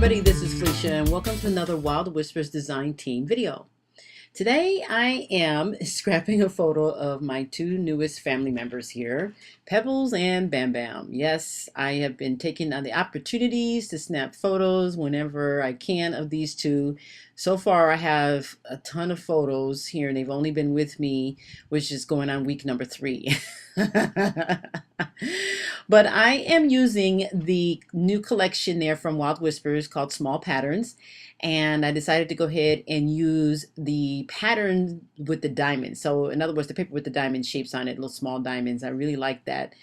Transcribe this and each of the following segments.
everybody, this is Felicia and welcome to another Wild Whispers Design Team video. Today I am scrapping a photo of my two newest family members here, Pebbles and Bam Bam. Yes, I have been taking on the opportunities to snap photos whenever I can of these two. So far I have a ton of photos here and they've only been with me, which is going on week number 3. But I am using the new collection there from Wild Whispers called Small Patterns, and I decided to go ahead and use the pattern with the diamonds. So in other words, the paper with the diamond shapes on it, little small diamonds. I really like that,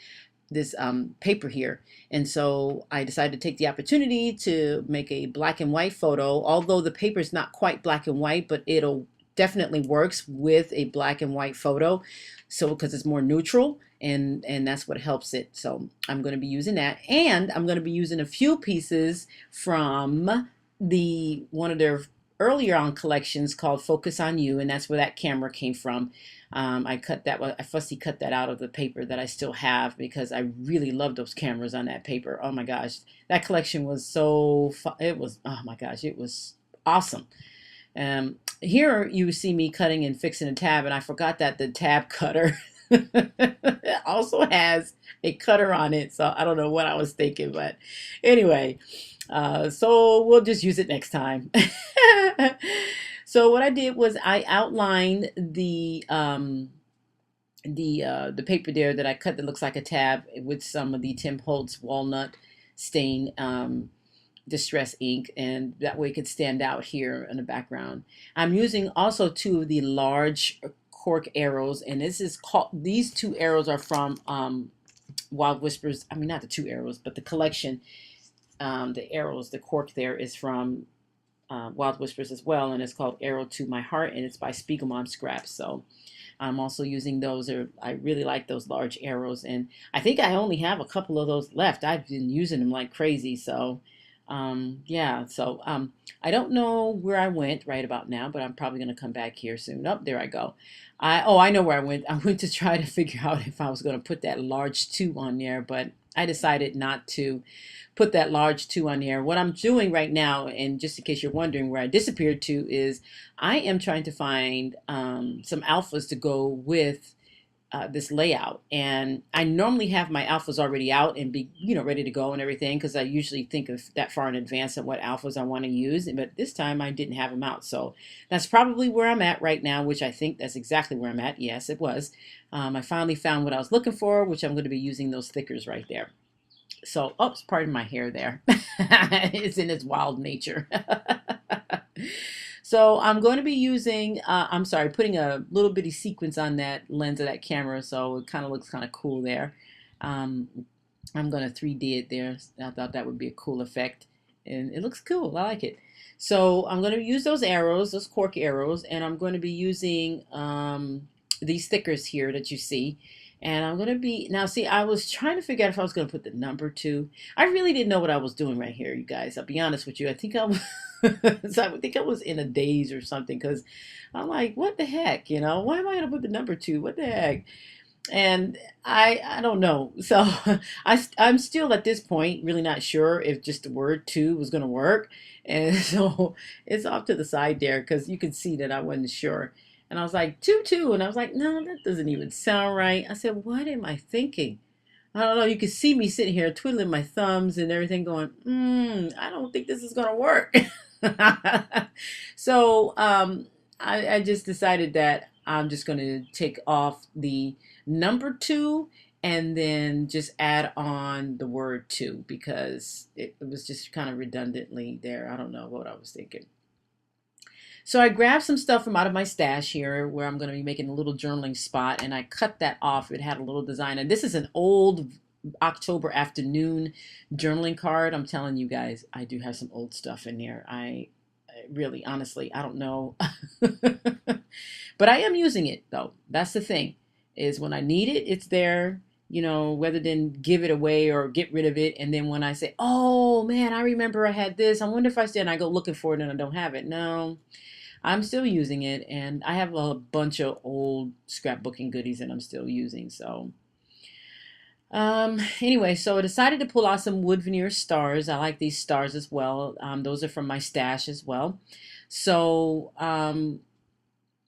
this paper here. And so I decided to take the opportunity to make a black and white photo, although the paper is not quite black and white, but it'll definitely works with a black and white photo. So because it's more neutral, and that's what helps it. So I'm going to be using that, and I'm going to be using a few pieces from the one of their earlier on collections called Focus on You, and that's where that camera came from. I fussy cut that out of the paper that I still have because I really love those cameras on that paper. Oh my gosh, that collection was so fun. It was, oh my gosh, it was awesome. Here you see me cutting and fixing a tab, and I forgot that the tab cutter also has a cutter on it, so I don't know what I was thinking, but anyway, so we'll just use it next time. So what I did was I outlined the paper there that I cut that looks like a tab with some of the Tim Holtz walnut stain distress ink, and that way it could stand out here in the background. I'm using also two of the large cork arrows, and this is called, these two arrows are from Wild Whispers. I mean, not the two arrows, but the collection. The arrows, the cork there is from Wild Whispers as well, and it's called Arrow to My Heart, and it's by Spiegelmom Scraps. So I'm also using those. I really like those large arrows, and I think I only have a couple of those left. I've been using them like crazy. So yeah, so I don't know where I went right about now, but I'm probably going to come back here soon. Oh, there I go. I know where I went. I went to try to figure out if I was going to put that large 2 on there, but I decided not to put that large 2 on there. What I'm doing right now, and just in case you're wondering where I disappeared to, is I am trying to find some alphas to go with this layout. And I normally have my alphas already out and be, ready to go and everything, because I usually think of that far in advance of what alphas I want to use. But this time I didn't have them out. So that's probably where I'm at right now, which I think that's exactly where I'm at. Yes, it was. I finally found what I was looking for, which I'm going to be using those thickers right there. So, oops, pardon my hair there. It's in its wild nature. So I'm going to be using, putting a little bitty sequence on that lens of that camera, so it kind of looks kind of cool there. I'm going to 3D it there. I thought that would be a cool effect, and it looks cool. I like it. So I'm going to use those arrows, those cork arrows, and I'm going to be using these stickers here that you see. And I'm going to be, now see, I was trying to figure out if I was going to put the number 2. I really didn't know what I was doing right here, you guys. I'll be honest with you. I think I was, so I think I was in a daze or something, because I'm like, what the heck, why am I going to put the number 2? What the heck? And I don't know. So I'm still at this point really not sure if just the word 2 was going to work. And so it's off to the side there, because you can see that I wasn't sure. And I was like, 2-2. And I was like, no, that doesn't even sound right. I said, what am I thinking? I don't know. You can see me sitting here twiddling my thumbs and everything going, I don't think this is going to work. So I just decided that I'm just going to take off the number 2 and then just add on the word 2, because it was just kind of redundantly there. I don't know what I was thinking. So I grabbed some stuff from out of my stash here where I'm going to be making a little journaling spot, and I cut that off. It had a little design, and this is an old October afternoon journaling card. I'm telling you guys, I do have some old stuff in there. I really, honestly, I don't know. But I am using it, though. That's the thing, is when I need it, it's there, rather than give it away or get rid of it. And then when I say, oh, man, I remember I had this. I wonder if I still, and I go looking for it and I don't have it. No. I'm still using it, and I have a bunch of old scrapbooking goodies that I'm still using. So Anyway, so I decided to pull out some wood veneer stars. I like these stars as well. Those are from my stash as well. So I'm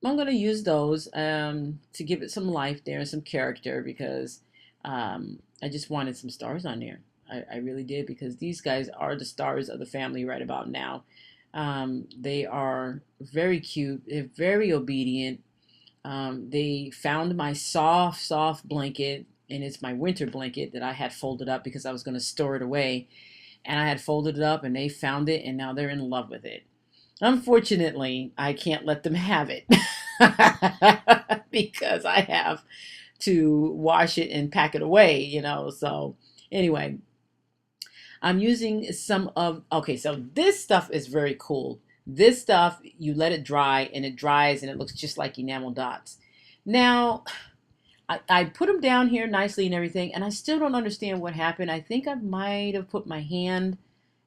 going to use those to give it some life there and some character because I just wanted some stars on there. I really did because these guys are the stars of the family right about now. They are very cute. They're very obedient. They found my soft, soft blanket, and it's my winter blanket that I had folded up because I was going to store it away. And I had folded it up, and they found it, and now they're in love with it. Unfortunately, I can't let them have it because I have to wash it and pack it away, you know. So, anyway, I'm using some of, okay, so this stuff is very cool. This stuff, you let it dry and it dries and it looks just like enamel dots. Now, I put them down here nicely and everything, and I still don't understand what happened. I think I might have put my hand,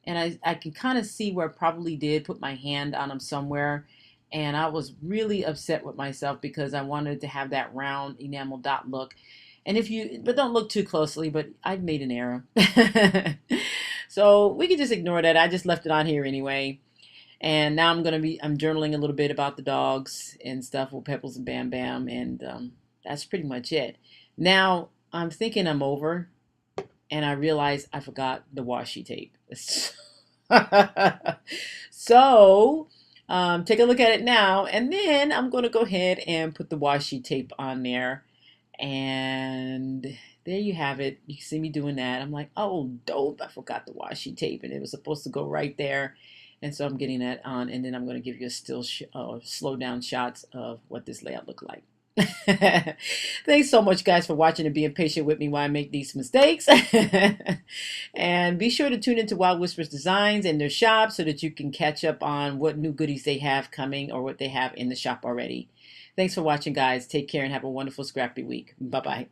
and I can kind of see where I probably did put my hand on them somewhere. And I was really upset with myself because I wanted to have that round enamel dot look. And if you, but don't look too closely, but I made an error. So we can just ignore that. I just left it on here anyway. And now I'm journaling a little bit about the dogs and stuff with Pebbles and Bam Bam. And that's pretty much it. Now I'm thinking I'm over and I realize I forgot the washi tape. So take a look at it now. And then I'm going to go ahead and put the washi tape on there. And there you have it. You can see me doing that. I'm like, oh, dope. I forgot the washi tape. And it was supposed to go right there. And so I'm getting that on. And then I'm going to give you a slow down shots of what this layout looked like. Thanks so much, guys, for watching and being patient with me while I make these mistakes. And be sure to tune into Wild Whispers Designs and their shop so that you can catch up on what new goodies they have coming or what they have in the shop already. Thanks for watching, guys. Take care and have a wonderful scrappy week. Bye-bye.